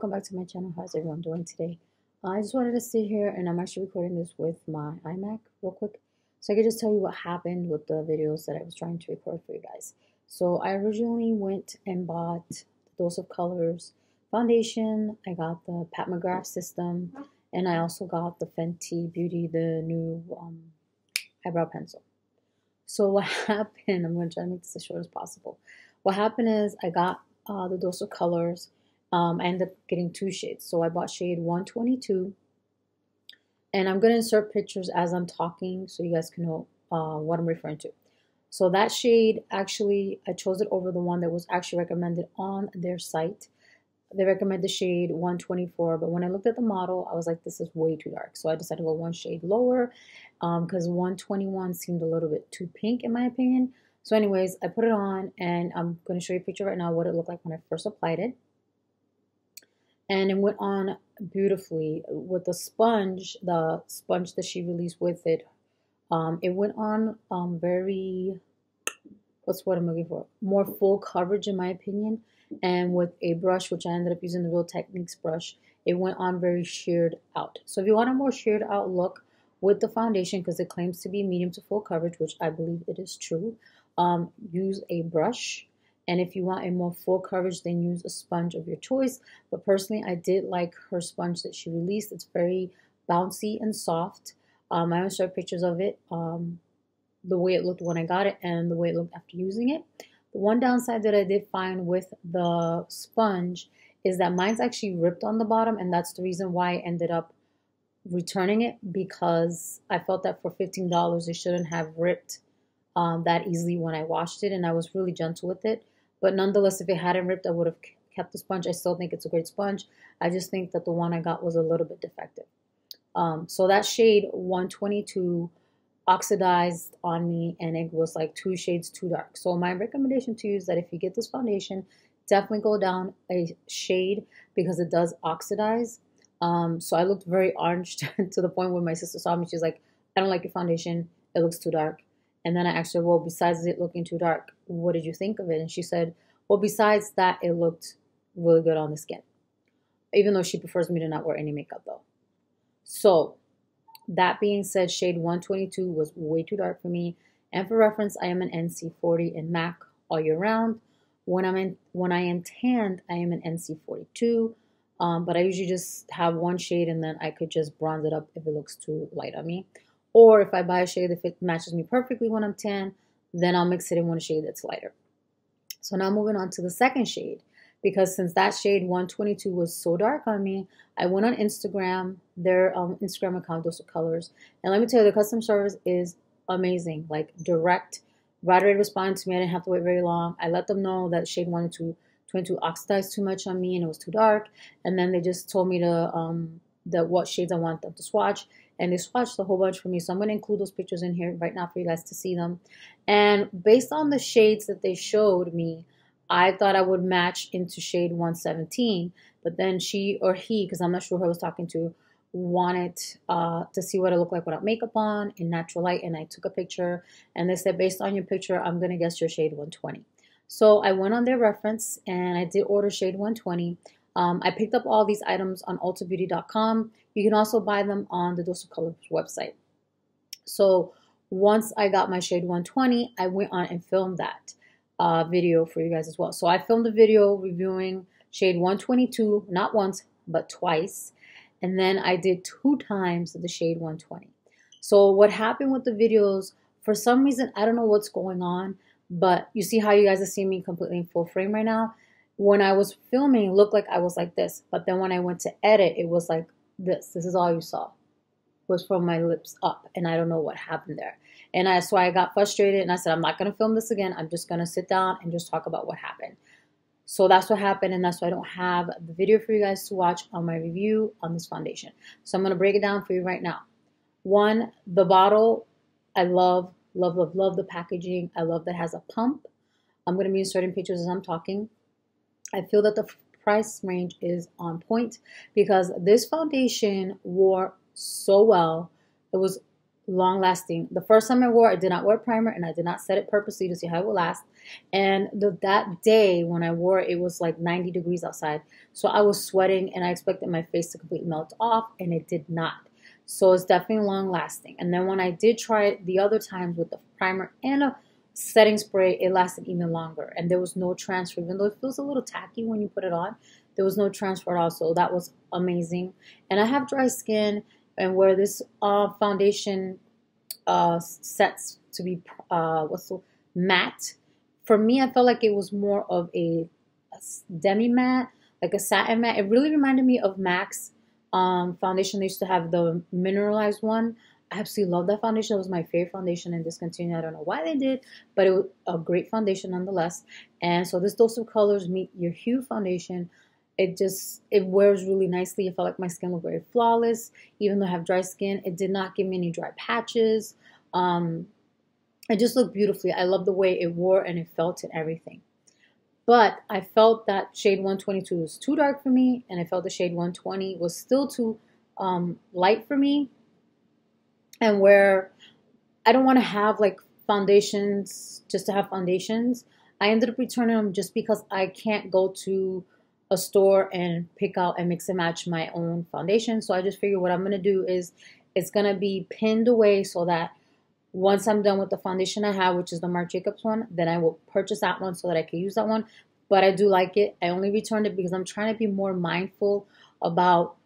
welcome back to my channel. How's everyone doing today? I just wanted to sit here, and I'm actually recording this with my iMac real quick so I could just tell you what happened with the videos that I was trying to record for you guys. So I originally went and bought the Dose of Colors foundation. I got the McGRATH system, and I also got the FENTY Beauty, the new eyebrow pencil. So what happened, I'm going to try to make this as short as possible. What happened is I got the Dose of Colors. I ended up getting two shades. So I bought shade 122. And I'm going to insert pictures as I'm talking so you guys can know what I'm referring to. So that shade, actually, I chose it over the one that was actually recommended on their site. They recommend the shade 124, but when I looked at the model, I was like, this is way too dark. So I decided to go one shade lower because 121 seemed a little bit too pink in my opinion. So anyways, I put it on, and I'm going to show you a picture right now what it looked like when I first applied it. And it went on beautifully with the sponge that she released with it. It went on very, what's what I'm looking for? More full coverage in my opinion. And with a brush, which I ended up using the Real Techniques brush, it went on very sheared out. So if you want a more sheared out look with the foundation, because it claims to be medium to full coverage, which I believe it is true, use a brush. And if you want a more full coverage, then use a sponge of your choice. But personally, I did like her sponge that she released. It's very bouncy and soft. I will show pictures of it, the way it looked when I got it and the way it looked after using it. The one downside that I did find with the sponge is that mine's actually ripped on the bottom, and that's the reason why I ended up returning it, because I felt that for $15 it shouldn't have ripped that easily when I washed it, and I was really gentle with it. But nonetheless, if it hadn't ripped, I would have kept the sponge. I still think it's a great sponge. I just think that the one I got was a little bit defective. So that shade 122 oxidized on me, and it was like 2 shades too dark. So my recommendation to you is that if you get this foundation, definitely go down a shade because it does oxidize. So I looked very orange to the point where my sister saw me. She's like, I don't like your foundation. It looks too dark. And then I asked her, well, besides it looking too dark, what did you think of it? And she said, well, besides that, it looked really good on the skin. Even though she prefers me to not wear any makeup though. So that being said, shade 122 was way too dark for me. And for reference, I am an NC40 in MAC all year round. When I am tanned, I am an NC42. But I usually just have one shade, and then I could just bronze it up if it looks too light on me. Or if I buy a shade, if it matches me perfectly when I'm tan, then I'll mix it in one shade that's lighter. So now moving on to the second shade, because since that shade 122 was so dark on me, I went on Instagram, their Instagram account, Dose of Colors, and let me tell you, the customer service is amazing. Like direct, right away responded to me. I didn't have to wait very long. I let them know that shade 122 oxidized too much on me and it was too dark, and then they just told me to what shades I want them to swatch. And they swatched a whole bunch for me. So I'm going to include those pictures in here right now for you guys to see them. And based on the shades that they showed me, I thought I would match into shade 117. But then she or he, because I'm not sure who I was talking to, wanted to see what I look like without makeup on in natural light. And I took a picture. And they said, based on your picture, I'm going to guess your shade 120. So I went on their reference and I did order shade 120. I picked up all these items on ultabeauty.com. You can also buy them on the Dose of Colors website. So once I got my shade 120, I went on and filmed that video for you guys as well. So I filmed a video reviewing shade 122, not once, but twice. And then I did 2 times the shade 120. So what happened with the videos, for some reason, I don't know what's going on, but you see how you guys are seeing me completely in full frame right now? When I was filming, it looked like I was like this. But then when I went to edit, it was like this. This is all you saw. It was from my lips up. And I don't know what happened there. And so I got frustrated. And I said, I'm not going to film this again. I'm just going to sit down and just talk about what happened. So that's what happened. And that's why I don't have the video for you guys to watch on my review on this foundation. So I'm going to break it down for you right now. One, the bottle, I love, love, love, love the packaging. I love that it has a pump. I'm going to be inserting pictures as I'm talking. I feel that the price range is on point because this foundation wore so well. It was long lasting. The first time I wore it, I did not wear primer, and I did not set it purposely to see how it will last. And that day when I wore it, it was like 90 degrees outside. So I was sweating, and I expected my face to completely melt off, and it did not. So it's definitely long lasting. And then when I did try it the other times with the primer and a setting spray, it lasted even longer. And there was no transfer, even though it feels a little tacky when you put it on. There was no transfer at all, so that was amazing. And I have dry skin, and where this foundation sets to be matte, for me, I felt like it was more of a demi matte, like a satin matte. It really reminded me of MAC's foundation. They used to have the mineralized one. I absolutely love that foundation. It was my favorite foundation and discontinued. I don't know why they did, but it was a great foundation nonetheless. And so this Dose of Colors Meet Your Hue foundation, it wears really nicely. It felt like my skin looked very flawless. Even though I have dry skin, it did not give me any dry patches. It just looked beautifully. I love the way it wore and it felt and everything. But I felt that shade 122 was too dark for me, and I felt the shade 120 was still too light for me. And where I don't want to have like foundations just to have foundations, I ended up returning them just because I can't go to a store and pick out and mix and match my own foundation. So I just figured what I'm going to do is it's going to be pinned away so that once I'm done with the foundation I have, which is the Marc Jacobs one, then I will purchase that one so that I can use that one. But I do like it. I only returned it because I'm trying to be more mindful about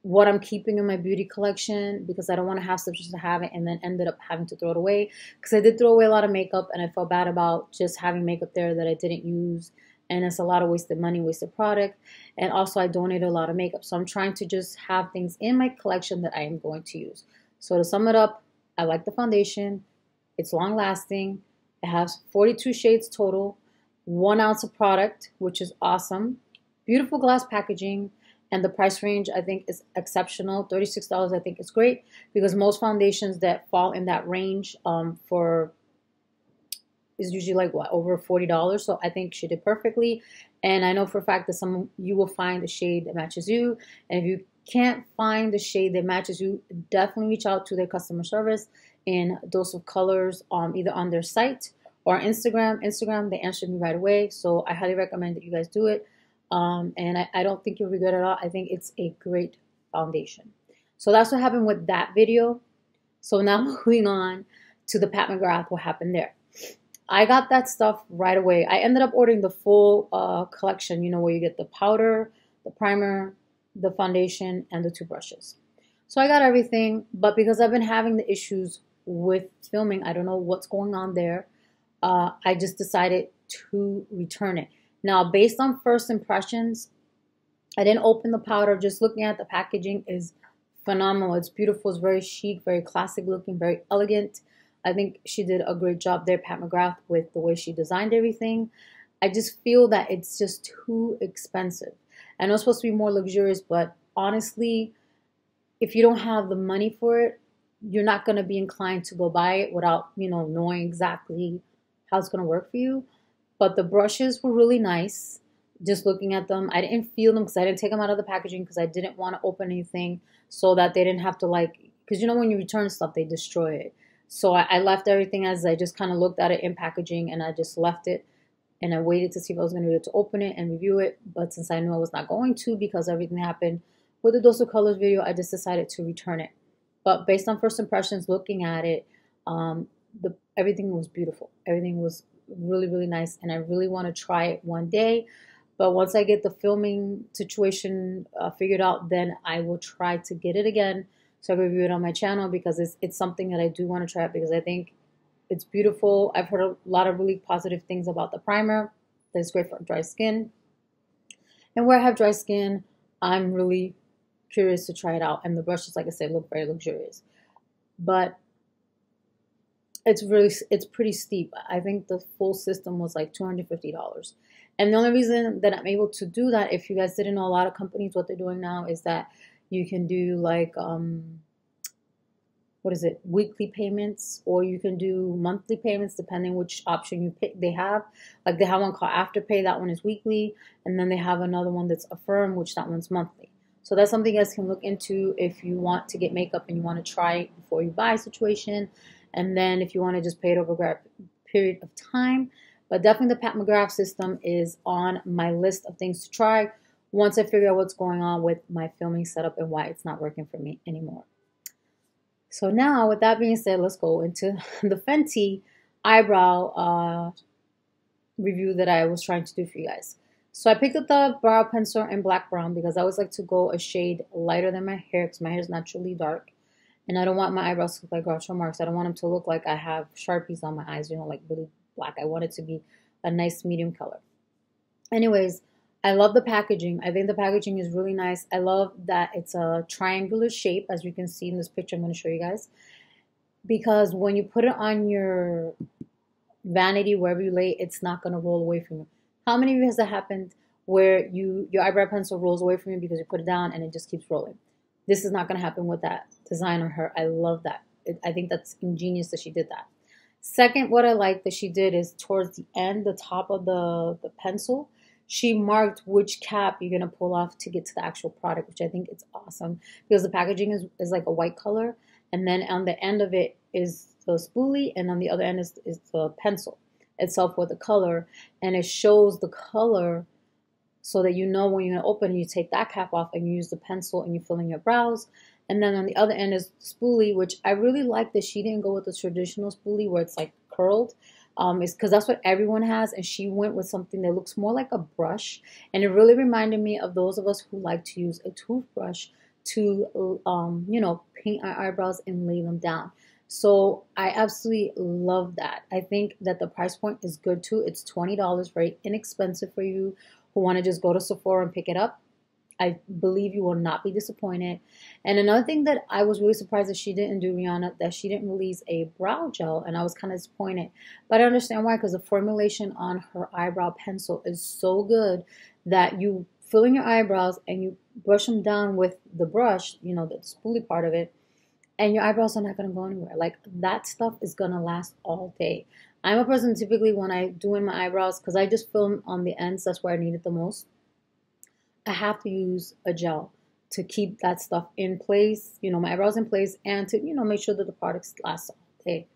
what I'm keeping in my beauty collection, because I don't want to have stuff just to have it and then ended up having to throw it away. Because I did throw away a lot of makeup, and I felt bad about just having makeup there that I didn't use. And it's a lot of wasted money, wasted product. And also I donated a lot of makeup. So I'm trying to just have things in my collection that I am going to use. So to sum it up, I like the foundation. It's long lasting. It has 42 shades total, 1 ounce of product, which is awesome. Beautiful glass packaging. And the price range, I think, is exceptional. $36, I think, is great, because most foundations that fall in that range is usually like, what, over $40. So I think she did perfectly. And I know for a fact that some of you will find the shade that matches you. And if you can't find the shade that matches you, definitely reach out to their customer service in Dose of Colors, either on their site or Instagram. They answered me right away. So I highly recommend that you guys do it. And I don't think you'll regret it at all. I think it's a great foundation. So that's what happened with that video. So now moving on to the Pat McGrath, what happened there. I got that stuff right away. I ended up ordering the full collection, you know, where you get the powder, the primer, the foundation, and the 2 brushes. So I got everything, but because I've been having the issues with filming, I don't know what's going on there, I just decided to return it. Now, based on first impressions, I didn't open the powder. Just looking at the packaging is phenomenal. It's beautiful. It's very chic, very classic looking, very elegant. I think she did a great job there, Pat McGrath, with the way she designed everything. I just feel that it's just too expensive. I know it's supposed to be more luxurious, but honestly, if you don't have the money for it, you're not going to be inclined to go buy it without, you know, knowing exactly how it's going to work for you. But the brushes were really nice. Just looking at them, I didn't feel them because I didn't take them out of the packaging because I didn't want to open anything so that they didn't have to, like, because you know when you return stuff, they destroy it. So I left everything as I just kind of looked at it in packaging, and I just left it. And I waited to see if I was going to be able to open it and review it. But since I knew I was not going to because everything happened with the Dose of Colors video, I just decided to return it. But based on first impressions, looking at it, everything was beautiful. Everything was really, really nice. And I really want to try it one day. But once I get the filming situation figured out, then I will try to get it again so I can review it on my channel, because it's something that I do want to try it, because I think it's beautiful. I've heard a lot of really positive things about the primer. That's great for dry skin. And where I have dry skin, I'm really curious to try it out. And the brushes, like I said, look very luxurious. But it's pretty steep. I think the full system was like $250. And the only reason that I'm able to do that, if you guys didn't know, a lot of companies, what they're doing now is that you can do like, weekly payments, or you can do monthly payments depending which option you pick. They have one called Afterpay. That one is weekly. And then they have another one that's Affirm, which that one's monthly. So that's something you guys can look into if you want to get makeup and you want to try it before you buy situation. And then if you want to just pay it over a period of time. But definitely the Pat McGrath system is on my list of things to try once I figure out what's going on with my filming setup and why it's not working for me anymore. So now, with that being said, let's go into the Fenty eyebrow review that I was trying to do for you guys. So I picked up the brow pencil in black brown because I always like to go a shade lighter than my hair because my hair is naturally dark. And I don't want my eyebrows to look like Groucho Marx. I don't want them to look like I have Sharpies on my eyes, you know, like really black. I want it to be a nice medium color. Anyways, I love the packaging. I think the packaging is really nice. I love that it's a triangular shape, as you can see in this picture I'm going to show you guys. Because when you put it on your vanity, wherever you lay, it's not going to roll away from you. How many of you has that happened where your eyebrow pencil rolls away from you because you put it down and it just keeps rolling? This is not going to happen with that design on her. I love that. I think that's ingenious that she did that. Second, what I like that she did is towards the end, the top of the pencil, she marked which cap you're going to pull off to get to the actual product, which I think is awesome because the packaging is like a white color. And then on the end of it is the spoolie, and on the other end is the pencil itself with the color. And it shows the color so that you know when you're going to open, you take that cap off and you use the pencil and you fill in your brows. And then on the other end is spoolie, which I really like that she didn't go with the traditional spoolie where it's like curled. Is because that's what everyone has, and she went with something that looks more like a brush, and it really reminded me of those of us who like to use a toothbrush to you know, paint our eyebrows and lay them down. So I absolutely love that. I think that the price point is good too. It's $20, very inexpensive for you who want to just go to Sephora and pick it up. I believe you will not be disappointed. And another thing that I was really surprised that she didn't do, Rihanna, that she didn't release a brow gel, and I was kind of disappointed. But I understand why, because the formulation on her eyebrow pencil is so good that you fill in your eyebrows and you brush them down with the brush, you know, the spoolie part of it, and your eyebrows are not going to go anywhere. Like, that stuff is going to last all day. I'm a person typically when I do in my eyebrows, because I just film on the ends, that's where I need it the most. I have to use a gel to keep that stuff in place, you know, my eyebrows in place, and to, you know, make sure that the products last all day.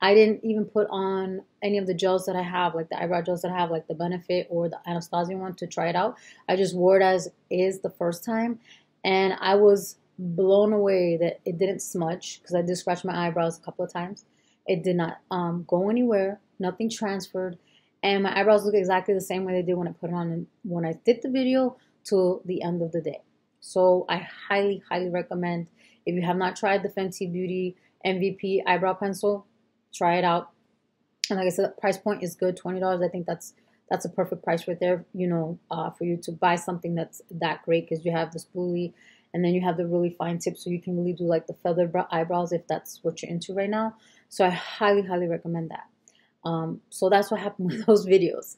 I didn't even put on any of the gels that I have, like the eyebrow gels that I have, like the Benefit or the Anastasia one, to try it out. I just wore it as is the first time, and I was blown away that it didn't smudge, because I did scratch my eyebrows a couple of times. It did not go anywhere, nothing transferred, and my eyebrows look exactly the same way they did when I put it on and when I did the video till the end of the day. So I highly, highly recommend, if you have not tried the Fenty Beauty MVP eyebrow pencil, try it out. And like I said, the price point is good, $20. I think that's a perfect price right there, you know, for you to buy something that's that great, because you have the spoolie and then you have the really fine tip, so you can really do like the feathered eyebrows if that's what you're into right now. So I highly, highly recommend that. So that's what happened with those videos.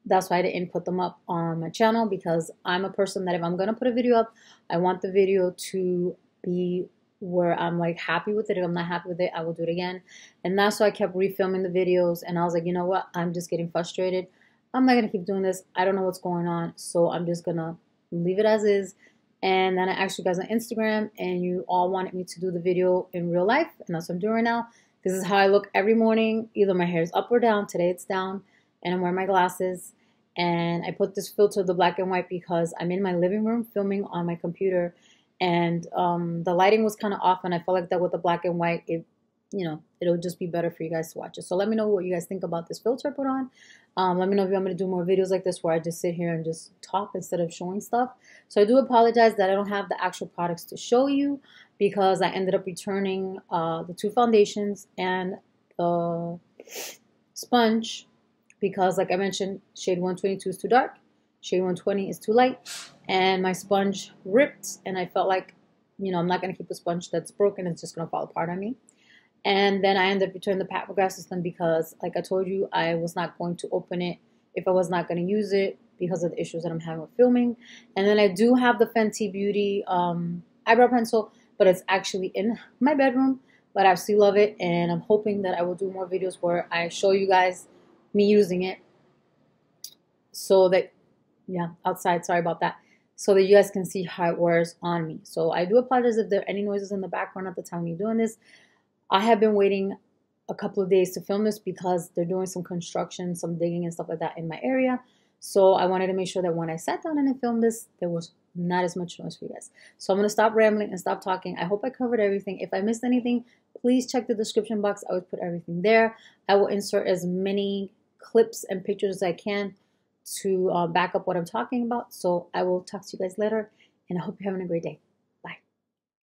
That's why I didn't put them up on my channel, because I'm a person that if I'm going to put a video up, I want the video to be where I'm like happy with it. If I'm not happy with it, I will do it again. And that's why I kept refilming the videos. And I was like, you know what? I'm just getting frustrated. I'm not going to keep doing this. I don't know what's going on. So I'm just going to leave it as is. And then I asked you guys on Instagram, and you all wanted me to do the video in real life. And that's what I'm doing right now. This is how I look every morning. Either my hair is up or down. Today it's down. And I'm wearing my glasses. And I put this filter, the black and white, because I'm in my living room filming on my computer, and the lighting was kind of off, and I felt like that with the black and white, you know, it'll just be better for you guys to watch it. So let me know what you guys think about this filter I put on. Let me know if you want me to do more videos like this where I just sit here and just talk instead of showing stuff. So I do apologize that I don't have the actual products to show you, because I ended up returning the 2 foundations and the sponge, because like I mentioned, shade 122 is too dark, shade 120 is too light, and my sponge ripped, and I felt like, you know, I'm not going to keep a sponge that's broken. It's just going to fall apart on me. And then I ended up returning the Pat McGrath system because, like I told you, I was not going to open it if I was not going to use it because of the issues that I'm having with filming. And then I do have the Fenty Beauty eyebrow pencil, but it's actually in my bedroom, but I still love it, and I'm hoping that I will do more videos where I show you guys me using it, so that, yeah, outside, sorry about that. so that you guys can see how it wears on me. So I do apologize if there are any noises in the background at the time you're doing this. I have been waiting a couple of days to film this because they're doing some construction, some digging and stuff like that in my area. So I wanted to make sure that when I sat down and I filmed this, there was not as much noise for you guys. So I'm going to stop rambling and stop talking. I hope I covered everything. If I missed anything, please check the description box. I would put everything there. I will insert as many clips and pictures as I can to back up what I'm talking about. So I will talk to you guys later, and I hope you're having a great day.